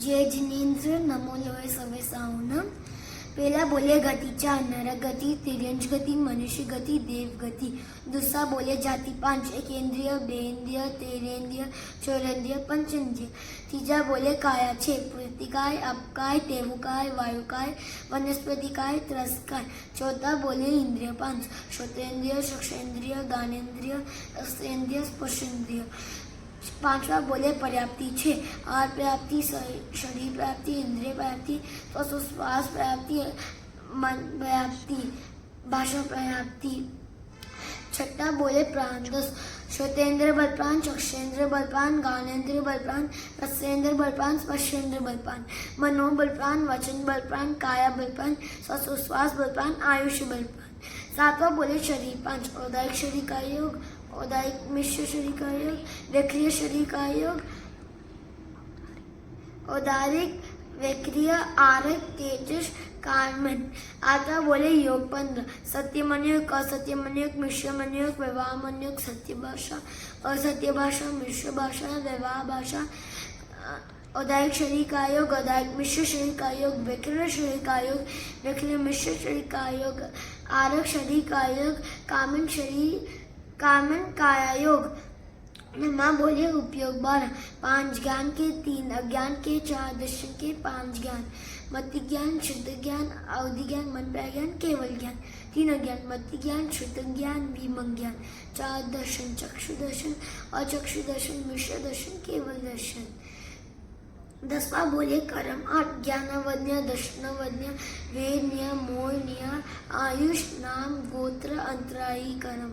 जय जिनेन्द्र नमो लोय सवे साउनम। पहला बोले गतीचा नर गति, तिर्यंश गति, मनुष्य गति, देव गति। दूसरा बोले जाति पांच, एकेंद्रिय, बेंद्रिय, तेरेंद्रिय, चौरेंद्रिय, पंचेंद्रिय। तीजा बोले काया छे, पृथ्वीकाय, अपकाय, तेवुकाय, वायुकाय, वनस्पतिकाय, त्रस्काय। चौथा बोले इंद्रिय पांच, श्रोतेंद्रिय, चक्षेंद्रिय, ज्ञानेंद्रिय, रसेंद्रिय, स्पर्शेंद्रिय। पांचवा बोले पर्याप्ति छे, आहार प्राप्ति, शरीर प्राप्ति, इंद्रिय प्राप्ति, श्वास प्राप्ति, मन प्राप्ति, भाषा प्राप्ति। छठा बोले प्राण दस, श्रोतेंद्र बलप्राण, चक्षेंद्र बलप्राण, ज्ञानेंद्र बलप्राण, रसेंद्र बलप्राण, स्पर्शेंद्र बलप्राण, मनो बलप्राण, वचन बलप्राण, काया बलप्राण, श्वास बलप्राण, आयुष बलप्राण। सातवां बोले शरीर पांच, औदायिक शरीर का योग, औदायिक मिश्र शरीर का योग, वैक्रिय शरीर का योग, औदारिक, वैक्रिय, आरक, तेजस, कार्मन। आठवां बोले योग 15, सत्य मनयोग, असत्य मनयोग, मिश्र मनयोग, व्यवहार मनयोग, सत्य भाषा, असत्य भाषा, मिश्र भाषा, व्यवहार भाषा। औदायिक शरीर का योग, औदायिक मिश्र शरीर का योग, वैक्रिय शरीर का योग, वैक्रिय मिश्र शरीर का योग, आरक शरीर का योग, कामन काया योग। माँ बोले उपयोग 12, 5 ज्ञान के, 3 अज्ञान के, 4 दर्शन के, 5 ज्ञान, मति ज्ञान, शुद्ध ज्ञान, अवधि ज्ञान, मन ज्ञान, केवल ज्ञान। 3 अज्ञान, मति ज्ञान, शुद्ध ज्ञान, विमंग ज्ञान। 4 दर्शन, चक्षु दर्शन, अचक्षु दर्शन, मिश्र दर्शन, केवल दर्शन। 10वां बोले कर्म 8, ज्ञानावज्ञा, दर्शनावज्ञा, वेद नियम, मोह नियम, आयुष, नाम, गोत्र, अंतरायी कर्म।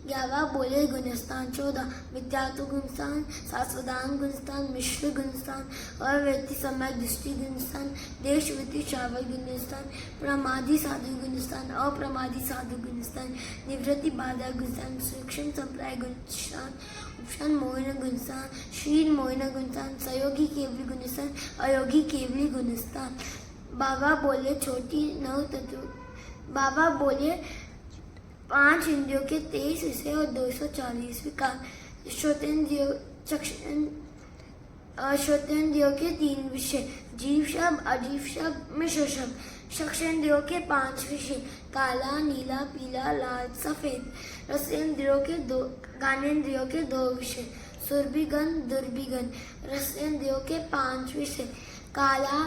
11वां बोले गुणस्थान 14, विद्यात्व गुणस्थान, शाश्वतांग गुणस्थान, मिश्र गुणस्थान, अव्यक्ति सम्यक दृष्टि गुणस्थान, देश वृत्ति श्रावक गुणस्थान, प्रमादी साधु गुणस्थान, अप्रमादी साधु गुणस्थान, निवृत्ति बाधा गुणस्थान, सूक्ष्म संप्राय गुणस्थान, उपशान मोहन गुणस्थान, शील मोहन गुणस्थान, सहयोगी केवली गुणस्थान, अयोगी केवली गुणस्थान। बाबा बोले छोटी 9 तत्व। बाबा बोले 5 इंद्रियों के 23 विषय और 240 विकार। श्रोतेंद्रियों के 3 विषय, जीव शब्द, अजीव शब्द, मिश्र शब्द। चक्षेंद्रियों के 5 विषय, काला, नीला, पीला, लाल, सफेद। रसेंद्रियों के 2, ज्ञानेंद्रियों के 2 विषय, सुरभिगन, दुर्भिगन। रसेंद्रियों के 5 विषय, काला,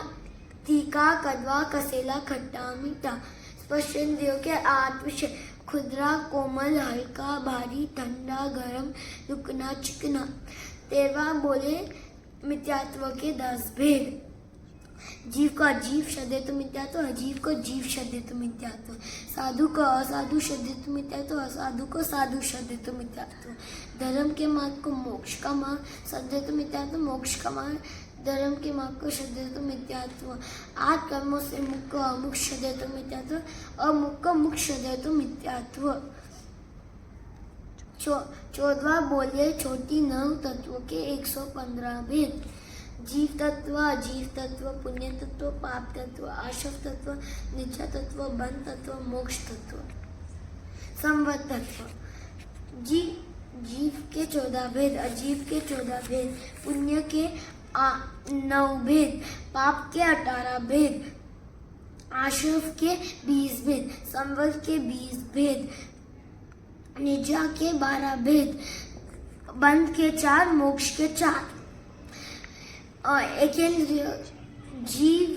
तीखा, कड़वा, कसेला, खट्टा, मीठा। स्पर्शेंद्रियों के 8 विषय, खुदरा, कोमल, हल्का, भारी, ठंडा, गरम, रुकना, चिकना। 13वां बोले मिथ्यात्व के 10 भेद। जीव को अजीव शब्द मिथ्यात्व, अजीव को जीव शब्द मिथ्यात्व, साधु को असाधु शब्द मिथ्यात्व, असाधु को साधु शब्द मिथ्यात्व। धर्म के मार्ग को मोक्ष का मार्ग शब्द मिथ्यात्व, मोक्ष का मार्ग धर्म के मार्ग को शब्द मिथ्यात्व। 8 कर्मों से मुक्त को अमुक्त शब्द मिथ्यात्व, अमुक्त को मुक्त शब्द मिथ्यात्व। 14वां बोले छोटी 9 तत्वों के 115 भेद। जीव तत्व, अजीव तत्व, पुण्य तत्व, पाप तत्व, आशव तत्व, नित्य तत्व, बंध तत्व, मोक्ष तत्व। संवत तत्व। जीव के 14 भेद, अजीव के 14 भेद, पुण्य के 9 भेद, पाप के 18 भेद, आशव के 20 भेद, संवत के 20 भेद, निजा के 12 भेद, बंध के 4, मोक्ष के 4। एकेंद्रिय जीव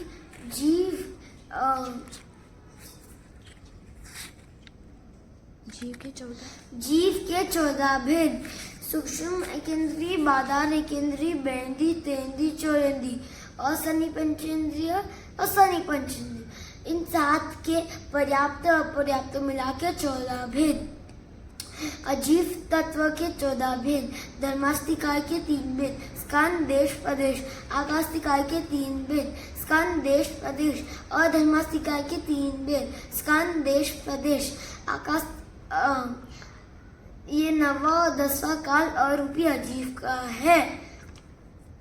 के 14 भेद, सूक्ष्म एकेंद्रीय, बाधार एकेंद्रीय, बेंद्री, तेंद्री, चौरेंद्री, असनी पंचेंद्रिय, असनी पंचेंद्रिय। इन 7 के पर्याप्त अपर्याप्त मिला के 14 भेद। अजीव तत्व के 14 भेद, धर्मास्तिकाय के 3 भेद, स्कंद, देश, प्रदेश। आकास्तिकाय के 3 भेद, स्कंद, देश, प्रदेश। अधर्मास्तिकाय के 3 भेद, स्कंद, देश, प्रदेश। आकाश ये 9वां और 10वां काल अरूपी अजीव का है।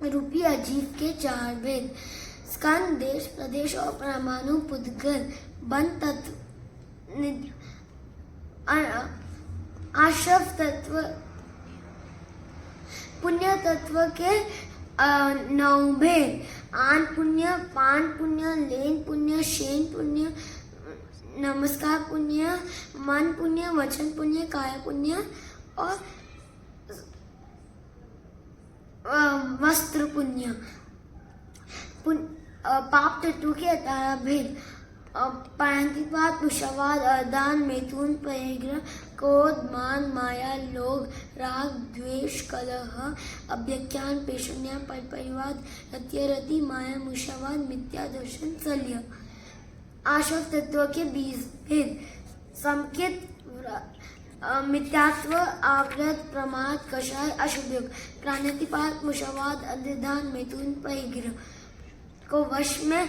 रूपी अजीव के 4 भेद, स्कंद, देश, प्रदेश और परमाणु पुद्गल। बंध तत्व, आशव तत्व, पुण्य तत्व के 9 भेद, आन पुण्य, पान पुण्य, लेन पुण्य, शेन पुण्य, नमस्कार पुण्य, मन पुण्य, वचन पुण्य, काया पुण्य और वस्त्र पुण्य। पाप तत्व के 18 भेद, प्राणितिपात, मुषावाद, अदान, मैथुन, परिग्रह, क्रोध, मान, माया, लोभ, राग, द्वेष, कलह, अभ्यज्ञान, पेशुन्या, परपरिवाद, रत्यरति, माया, मुषावाद, मिथ्या दर्शन, शल्य। आशव तत्व के 20 भेद, संकेत, मिथ्यात्व, आवृत, प्रमाद, कषाय, अशुभयोग, प्राणितिपात, मुषावाद, अध्यधान, मैथुन, परिग्रह को वश में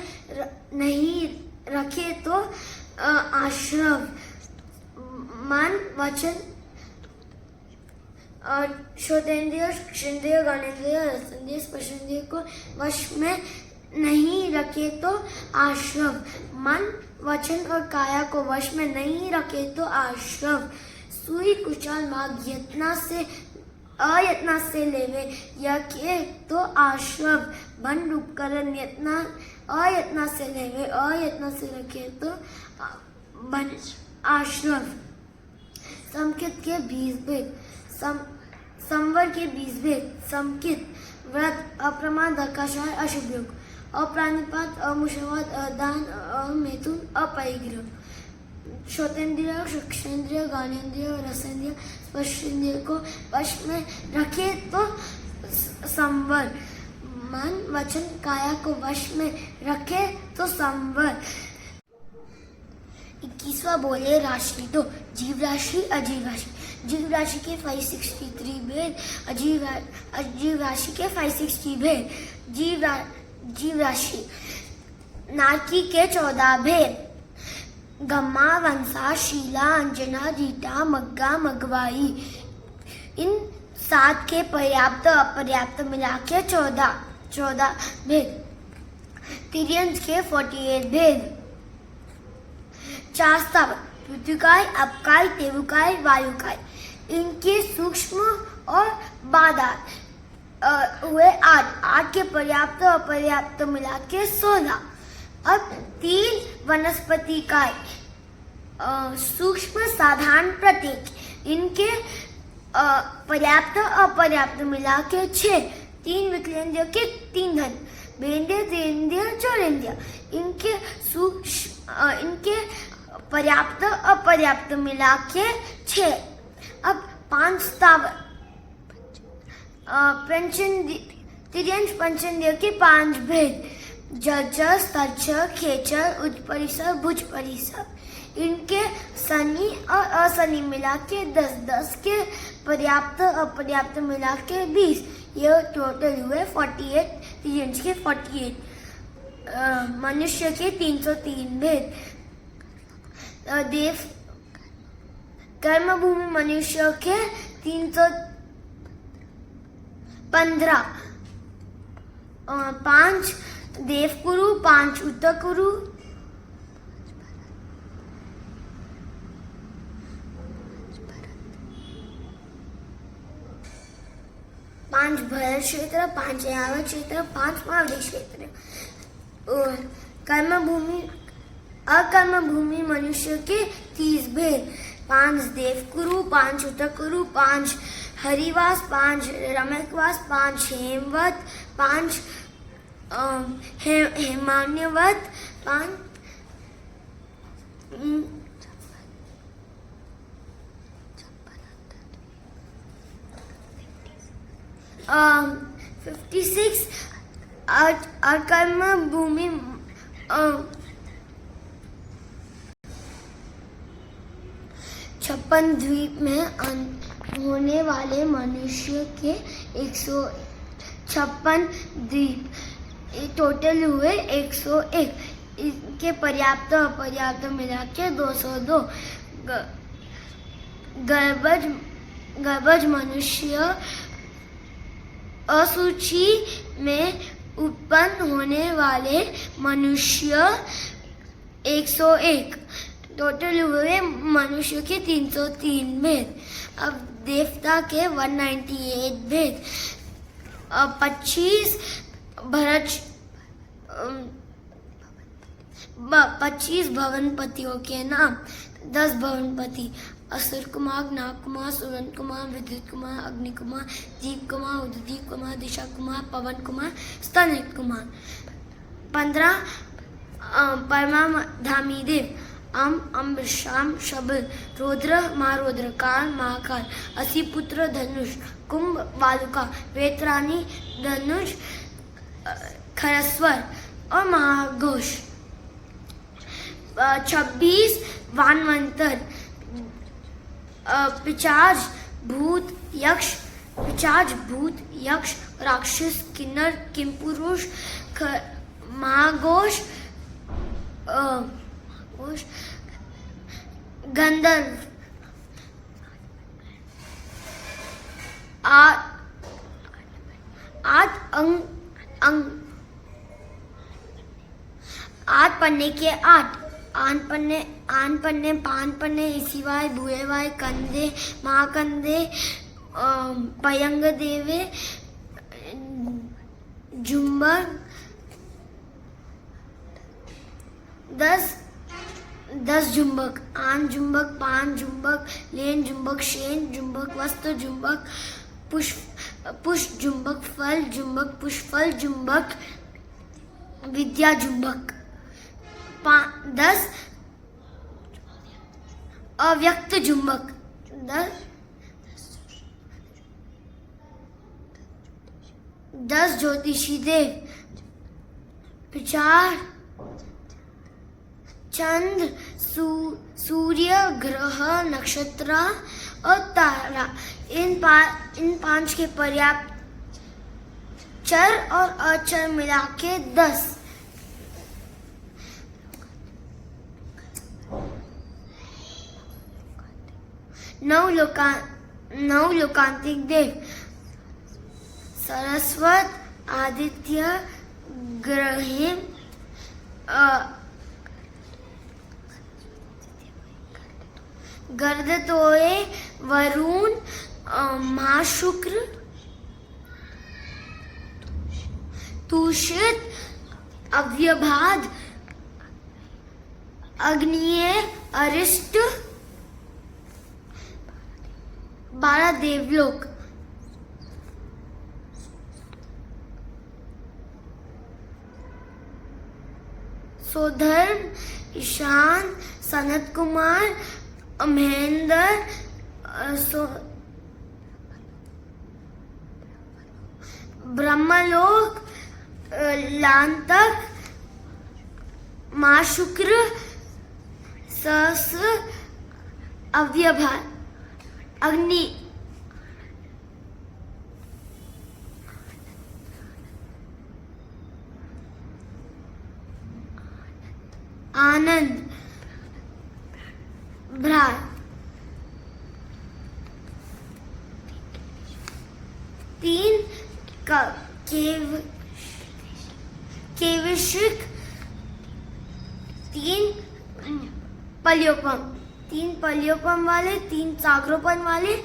नहीं रखे तो आश्रव, मन, वचन, श्रोतेंद्रिय, चक्षुरेंद्रिय, ज्ञानेंद्रिय, रसेंद्रिय, स्पर्शेंद्रिय को वश में नहीं रखे तो आश्रव, मन, वचन और काया को वश में नहीं रखे तो आश्रव। सुई कुशाल मार्ग यत्ना से अयत्ना से लेवे यज्ञ तो आश्रव, बन उपकरण यत्ना अयत्ना से लेवे अयत्ना से रखे तो बन आश्रव। संकित के 20 भेद, संवर के 20 भेद, संकित, व्रत, अप्रमाद, कषाय, अशुभयोग, अप्राणिपात, अमुषावाद, अदान, मैथुन, अपरिग्रह, श्रोतेंद्रिय, चक्षुरेंद्रिय, ज्ञानेंद्रिय, रसेंद्रिय, स्पर्शेंद्रिय को वश में रखे तो संवर, मन, वचन, काया को वश में रखे तो संवर। 21वां बोले राशि तो जीव राशि, अजीव राशि। जीव राशि के 563 भेद, अजीव राशि के 560 भेद। जीव राशि नारकी के 14 भेद, गम्मा, वंसा, शीला, अंजना, रीटा, मग्गा, मगवाई। इन 7 के पर्याप्त अपर्याप्त मिला के 14 भेद। तिर्यंश के 48 भेद। 4 स्तव, पृथ्वीकाय, अपकाय, तेवुकाय, वायुकाय। इनके सूक्ष्म और बाधार हुए 8 के पर्याप्त अपर्याप्त मिला के 16। अब 3 वनस्पति काय, सूक्ष्म, साधारण, प्रतीक। इनके पर्याप्त अपर्याप्त मिला के 6। 3 विकलेंद्रिय के 3 धन, भेंद्रिय, त्रिनेंद्रिय, चौरेंद्रिय। इनके इनके पर्याप्त अपर्याप्त मिला के 6। अब 5 स्थावर, तिर्यंश पंचेंद्रिय के 5 भेद, जलचर, स्थलचर, खेचर, उच्च परिसर, भुज परिसर। इनके शनि और अशनि मिला के 10 के पर्याप्त अपर्याप्त मिला के 20। ये टोटल हुए 48। तिर्यंश के 48। मनुष्य के 303 भेद। देव कर्मभूमि मनुष्य के 315। 5 देवकुरु, 5 उत्तरकुरु, 5 भरत क्षेत्र, 5 यावत क्षेत्र, 5 मावली क्षेत्र। अकर्म भूमि मनुष्य के 30 भेद। 5 देवकुरु, 5 उत्तरकुरु, 5 हरिवास, 5 रमकवास, 5 हेमवत, 5 हेमान्यवत, 5 56 अकर्म भूमि 56 द्वीप में होने वाले मनुष्य के 156 द्वीप, टोटल हुए 101। इनके पर्याप्त अपर्याप्त मिला के 202। गर्भज मनुष्य असूची में उत्पन्न होने वाले मनुष्य 101। टोटल हुए मनुष्य के 303 भेद। अब देवता के 198 भेद। 25 भरत 25 भवनपतियों के नाम। 10 भवनपति असुर कुमार, नाग कुमार, सुरन कुमार, विद्युत कुमार, अग्नि कुमार, दीप कुमार, उददीप कुमार, दिशा कुमार, पवन कुमार, स्तनित कुमार। 15 परमाधामी देव अम्ब, शाम, शबल, रौद्र, महारौद्र, काल, महाकाल, असी पुत्र, धनुष, कुंभ, वालुका, वेतरानी, धनुष, खरस्वर और महाघोष। 26 वानवंतर, पिशाच, भूत, यक्ष, राक्षस, किन्नर, किमपुरुष, महाघोष, गंधर्व। 8 पन्ने के 8 आन पन्ने, पान पन्ने, इसीवाय, भूएवाय, कंधे, महाकंधे, पयंग देवे, जुम्बर। 10 जुम्बक, आन जुम्बक, पान जुम्बक, लेन जुम्बक, शेन जुम्बक, वस्त्र जुम्बक, पुष्प जुम्बक, फल जुम्बक, पुष्पफल जुम्बक, विद्या जुम्बक। 10 अव्यक्त जुम्बक। 10 ज्योतिषी देव। 4 चंद्र, सूर्य, ग्रह, नक्षत्र और तारा। इन 5 के पर्याप्त चर और अचर मिला के 10। 9 लोकांतिक देव। सरस्वत, आदित्य, ग्रहीम, गर्दतोय, वरुण, महाशुक्र, तुषित, अव्यभाद, अग्निय, अरिष्ट। 12 देवलोक। सोधर्म, ईशान, सनत कुमार, महेंद्र, ब्रह्मलोक, लांतक, महाशुक्र, सहस्र, अव्यभाद, अग्नि। आनंद, भ्रात। 3 केविशिक। 3 पल्योपम। 3 पल्योपम वाले, 3 सागरोपन वाले,